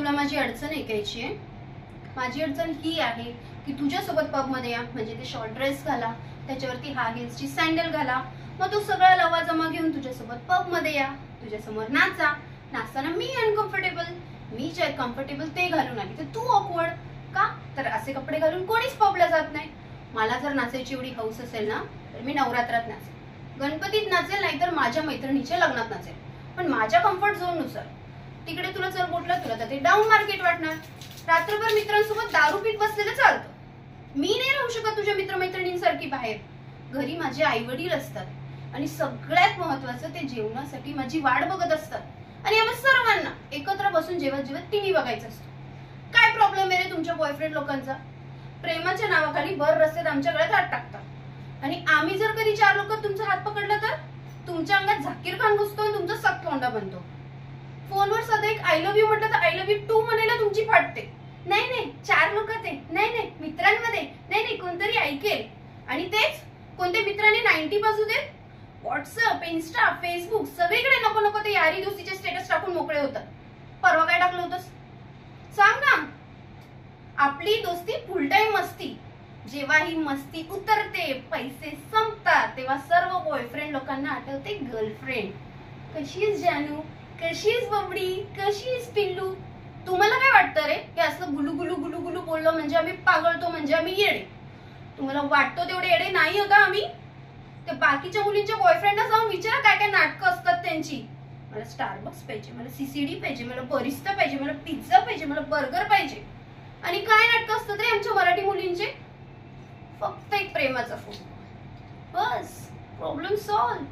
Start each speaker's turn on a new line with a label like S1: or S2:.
S1: तुला माझी अडचण ऐकायची आहे। माझी अडचण ही आहे की तुझ्यासोबत पब मध्ये या, म्हणजे ते शॉर्ट ड्रेस घाला, त्याच्यावरती हाय हिल्सची सँडल घाला, मग तो सगळा लवा जमा घेऊन तुझ्यासोबत पब मध्ये या, तुझ्यासमोर नाचा, नाचताना मी अनकम्फर्टेबल, मी जे कम्फर्टेबल ते घालून आली तर तू ऑकवर्ड का? तर असे कपडे घालून कोणीच पबला जात नाही। मला जर नाचायची एवढी हौस असेल ना तर मी नवरात्रात नाचेल, गणपतीत नाचेल, नाहीतर माझ्या मैत्रिणीच्या लग्नात नाचेल, पण माझ्या कम्फर्ट झोन नुसार। तिकडे तुला जर बोललं तुला तर ते डाऊन मार्केट वाटणार, रात्रभर मित्रांसोबत दारू पीत बसलेलं चालतं। मी नाही राहू शकत तुझ्या मित्रमैत्रिणींसारखी बाहेर। घरी माझे आई वडील असतात आणि सगळ्यात महत्वाचं ते जेवणासाठी माझी वाट बघत असतात आणि आम्ही सर्वांना एकत्र बसून जेवत जेवत टीव्ही बघायचं असतो। काय प्रॉब्लेम आहे रे तुमच्या बॉयफ्रेंड लोकांचा? प्रेमाच्या नावाखाली भर रस्त्यात आमच्या गळ्यात हात टाकतात आणि आम्ही जर कधी चार लोक तुमचा हात पकडला तर तुमच्या अंगात झाकीर खान घुसतो आणि तुमचा सक तोंडा बनतो। फोनवर सध्या एक आय लव्ह यू म्हटलं तर आय लव्ह यू टू म्हणायला तुमची फाटते। नाही नाही चार लोकात आहे, नाही नाही मित्रांमध्ये, नाही नाही कोणतरी ऐकेल, आणि तेच कोणत्या मित्राने 90 बाजू देत व्हॉट्सअप, इन्स्टा, फेसबुक सगळीकडे नको नको ते यारी दोस्तीचे स्टेटस टाकून मोकळे होतात। परवा काय टाकलं होतंस सांग ना? आपली दोस्ती फुल टाइम मस्ती, जेव्हा ही मस्ती उतरते, पैसे संपतात, तेव्हा सर्व बॉयफ्रेंड लोकांना आठवते गर्लफ्रेंड। कशीच जानू, कशीच बबडी, कशीच पिल्लू? तुम्हाला काय वाटतं रे हे असलं गुलू गुलू गुलू गुलू बोललो म्हणजे आम्ही पागळतो, म्हणजे आम्ही येडे? तुम्हाला वाटतो तेवढे येडे नाही होता आम्ही? ते बाकीच्या मुलींच्या बॉयफ्रेंडला जाऊन विचारा काय काय नाटकं असतात त्यांची। मला स्टारबक्स पाहिजे, मला सीसीडी पाहिजे, मला बरिस्ता पाहिजे, मला पिझ्झा पाहिजे, मला बर्गर पाहिजे, आणि काय नाटकं असतात रे आमच्या मराठी मुलींचे? फक्त एक प्रेमाचा फोन, बस प्रॉब्लेम सॉल्व।